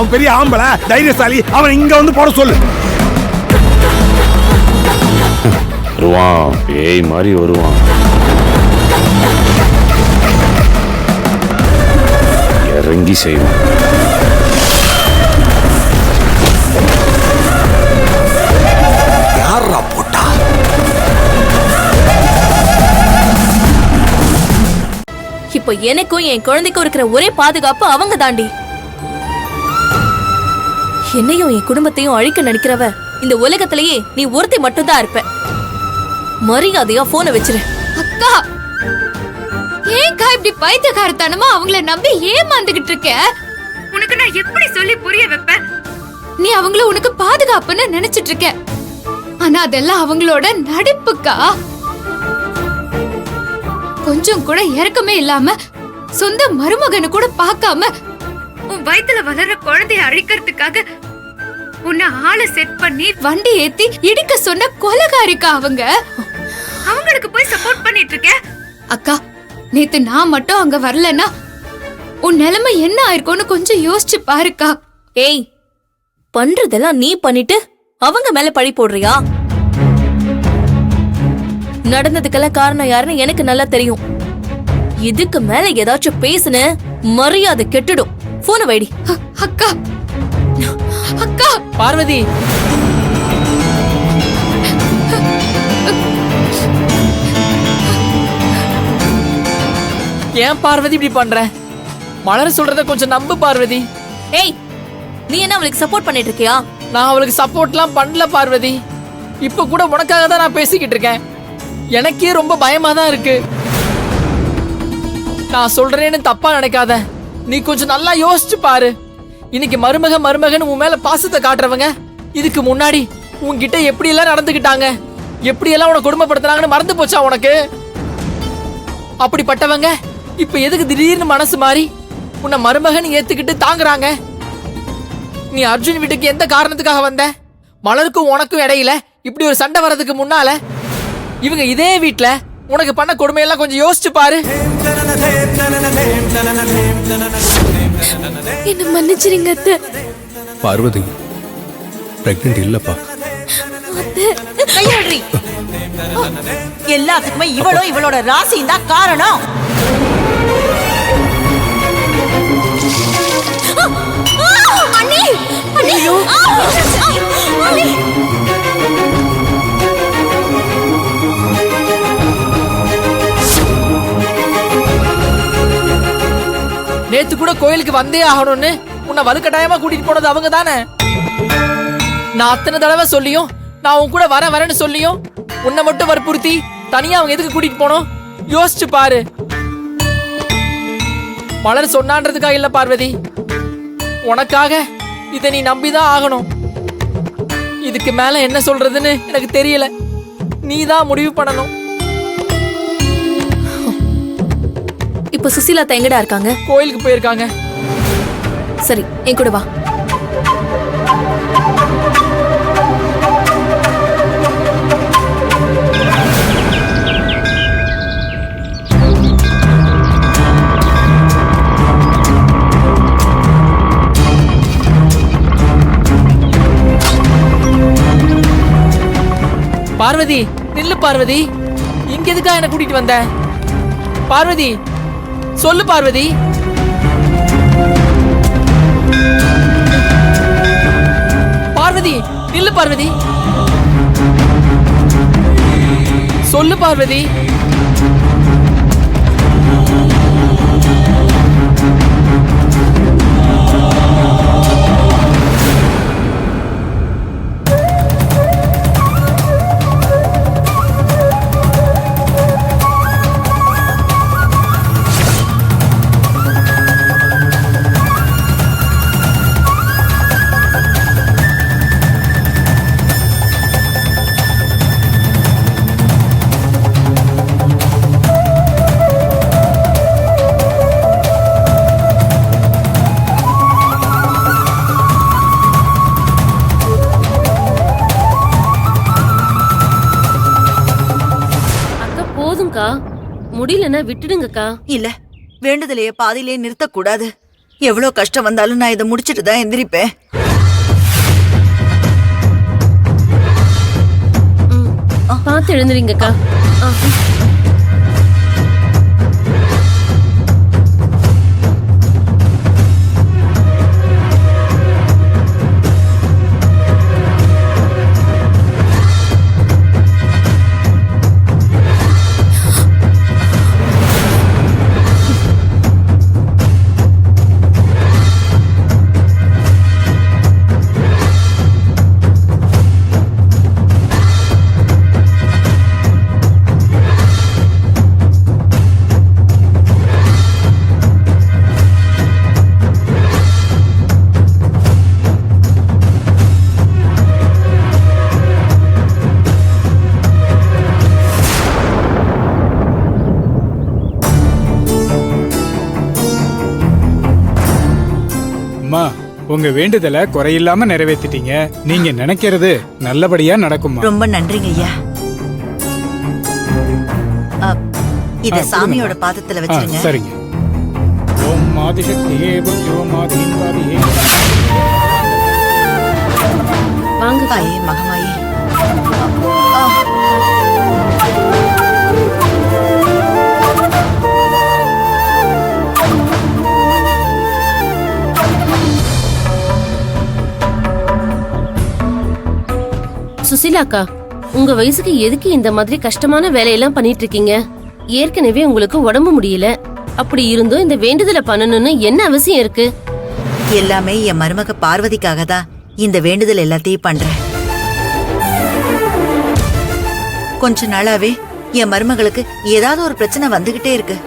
அவன் பெரிய ஆம்பளை தைரியசாலி, அவன் இங்க வந்து போட சொல்லு. வருவான், பேய் மாதிரி வருவான். இறங்கி செய்வான். யாரா போட்டா? இப்போ எனக்கும் என் குழந்தைக்கும் இருக்கிற ஒரே பாதுகாப்பு அவங்க தாண்டி. என்னையும் என் குடும்பத்தையும் அழிக்க நினைக்கிறவ இந்த உலகத்திலேயே நீ ஒருத்தி மட்டும் தான் இருப்ப. மரியாதையா போனை வச்சிரு. அக்கா, ஏன்க்கா இப்படி பைத்தியக்காரத்தனமா அவங்கள நம்பி ஏமாந்துகிட்டு இருக்க? உனக்கு நான் எப்படி சொல்லி புரிய வைப்பேன்? நீ அவங்கள உனக்கு பாதுகாப்புன்னு நினைச்சிட்டு இருக்க. ஆனா அதெல்லாம் அவங்களோட நடிப்புக்கா. கொஞ்சம் கூட இறக்கமே இல்லாம சொந்த மருமகனை கூட பார்க்காம உன் வயித்துல வளர்ற குழந்தைய அழிக்கிறதுக்காக உன்னை ஆளை செட் பண்ணி வண்டி ஏத்தி இடிக்க சொன்ன கொலைகாரிக்கா அவங்க. அவங்களுக்கு போய் சப்போர்ட் பண்ணிட்டு இருக்க. அக்கா, நேத்து நான் மட்டும் அங்க வரலன்னா உன் நிலைமை என்ன ஆயிருக்கும்னு கொஞ்சம் யோசிச்சு பாருக்கா. ஏய், பண்றதெல்லாம் நீ பண்ணிட்டு அவங்க மேல பழி போடுறியா? நடந்ததுக்கெல்லாம் காரணம் யாருன்னு எனக்கு நல்லா தெரியும். இதுக்கு மேல ஏதாச்சும் பேசுன மரியாதை கெட்டுடும். போன வைடி. அக்கா, அக்கா. பார்வதி, ஏன் பார்வதி இப்படி பண்ற? மலர் சொல்றத கொஞ்சம் நம்பு பார்வதி. ஏய், நீ என்ன அவளுக்கு சப்போர்ட் பண்ணிட்டு இருக்கியா? நான் அவளுக்கு சப்போர்ட்லாம் பண்ணல பார்வதி. இப்ப கூட உனக்காக தான் நான் பேசிக்கிட்டு இருக்கேன். எனக்கே ரொம்ப பயமா தான் இருக்கு. நான் சொல்றேன்னு தப்பா நினைக்காத. நீ கொஞ்சம் நல்லா யோசிச்சு பாரு. இன்னைக்கு மருமகன் உன் மேல பாசத்தை காட்டுறவங்க இதுக்கு முன்னாடி உன்கிட்ட எப்படி எல்லாம் நடந்துக்கிட்டாங்க, எப்படி எல்லாம் உன கொடுமைப்படுத்துறாங்கன்னு மறந்து போச்சா உனக்கு? அப்படிப்பட்டவங்க இப்ப எதுக்கு திடீர்னு மனசு மாறி உன்னை மருமகன் ஏத்துக்கிட்டு தாங்குறாங்க? நீ அர்ஜுன் வீட்டுக்கு எந்த காரணத்துக்காக வந்த? மலருக்கும் உனக்கும் இடையில இப்படி ஒரு சண்டை வர்றதுக்கு முன்னால இவங்க இதே வீட்டுல உனக்கு பண்ண கொடுமையெல்லாம் கொஞ்சம் யோசிச்சு பாரு. என்ன மன்னிச்சிருங்க அத்தை. பார்வதி பிரெக்னன்ட் இல்லப்பா. கையாடுறி. எல்லாத்துக்குமே இவளோட ராசியும் தான் காரணம். நேத்து கூட கோயிலுக்கு வந்தே ஆகணும்னு உன்னை வலுக்கட்டாயமா கூட்டிட்டு போனது அவங்க தானே. நான் அத்தனை தடவை சொல்லியும், நான் உன் கூட வரேன்னு சொல்லியும் உன்னை மட்டும் வற்புறுத்தி தனியா அவங்க எதுக்கு கூட்டிட்டு போனோம்? யோசிச்சு பாரு. மலர் சொன்னான்றதுக்காக இல்ல பார்வதி, உனக்காக இதை நீ நம்பிதான் ஆகணும். இதுக்கு மேல என்ன சொல்றதுன்னு எனக்கு தெரியல. நீதான் முடிவு பண்ணணும். இப்ப சுசீலா எங்கடா இருக்காங்க? கோயிலுக்கு போயிருக்காங்க. சரி, என் கூட வா. பார்வதி, நில்லு பார்வதி. இங்க எதுக்கா என்ன கூட்டிட்டு வந்த? பார்வதி, சொல்லு பார்வதி. பார்வதி, நில்லு பார்வதி. சொல்லு பார்வதி. முடியலன்னா விட்டுடுங்கக்கா. இல்ல, வேண்டுதலையே பாதியிலே நிறுத்த கூடாது. எவ்வளவு கஷ்டம் வந்தாலும் நான் இதை முடிச்சிட்டு தான் எந்திரிப்பேன். பார்த்து எழுந்துறீங்கக்கா. அம்மா, உங்க வேண்டுதலை குறையில்லாம நிறைவேத்திட்டீங்க. நீங்க நினைக்கிறது நல்லபடியா நடக்குமா? ரொம்ப நன்றிங்க ஐயா. இத சாமியோட பாதத்துல வச்சிருங்க. சரிங்க. ஓம் ஆதிசக்தியே ஓம் ஆதின்வாதியே. வாங்க தாயே மகமாயே. சுசிலாக்கா, உங்க வயசுக்கு எதுக்கு இந்த மாதிரி கஷ்டமான வேலையெல்லாம் பண்ணிட்டு இருக்கீங்க? ஏற்கனவே உங்களுக்கு உடம்பு முடியல. அப்படி இருந்தும் இந்த வேண்டுதலை பண்ணணும்னு என்ன அவசியம் இருக்கு? எல்லாமே என் மருமக பார்வதிக்காக தான் இந்த வேண்டுதல் எல்லாத்தையும் பண்றேன். கொஞ்ச நாளாவே என் மருமகளுக்கு ஏதாவது ஒரு பிரச்சனை வந்துகிட்டே இருக்கு.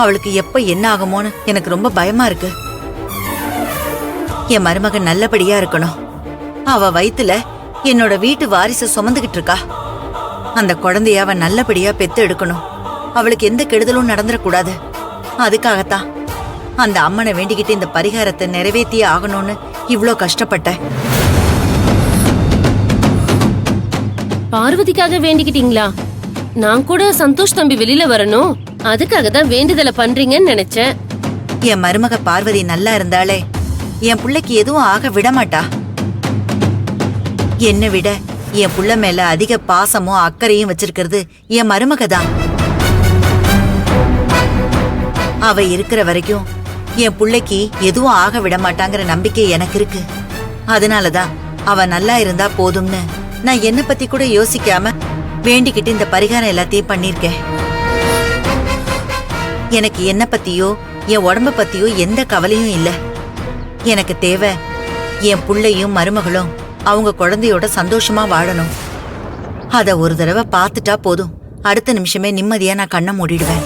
அவளுக்கு எப்ப என்ன ஆகுமோன்னு எனக்கு ரொம்ப பயமா இருக்கு. என் மருமக நல்லபடியா இருக்கணும். அவ வயித்துல என்னோட வீட்டு வாரிசை சுமந்துகிட்டு இருக்கா. அந்த குழந்தைய அவ நல்லபடியா பெத்து எடுக்கணும். அவளுக்கு எந்த கெடுதலும் நடந்துடக்கூடாது. அதுக்காகத்தான் அந்த அம்மனை வேண்டிக்கிட்டு இந்த பரிகாரத்தை நிறைவேற்றியே ஆகணும்னு இவ்ளோ கஷ்டப்பட்டேன். பார்வதிக்காக வேண்டிக்கிட்டீங்களா? நான் கூட சந்தோஷ் தம்பி வெளியில வரணும், அதுக்காக தான் வேண்டுதலை பண்றீங்கன்னு நினைச்சேன். என் மருமக பார்வதி நல்லா இருந்தாலே என் பிள்ளைக்கு எதுவும் ஆக விடமாட்டா. என்னை விட என் புள்ள மேல அதிக பாசமும் அக்கறையும் வச்சிருக்கிறது என் மருமக தான். அவ இருக்கிற வரைக்கும் என் புள்ளைக்கு எதுவும் ஆக விட மாட்டாங்கிற நம்பிக்கை எனக்கு இருக்கு. அதனாலதான் அவ நல்லா இருந்தா போதும்னு நான் என்ன பத்தி கூட யோசிக்காம வேண்டிக்கிட்டு இந்த பரிகாரம் எல்லாத்தையும் பண்ணிருக்கேன். எனக்கு என்ன பத்தியோ என் உடம்ப பத்தியோ எந்த கவலையும் இல்ல. எனக்கு தேவை என் புள்ளையும் மருமகளும் அவங்க குழந்தையோட சந்தோஷமா வாழணும். அத ஒரு தடவை பார்த்துட்டா போதும், அடுத்த நிமிஷமே நிம்மதியா நான் கண்ணை மூடிடுவேன்.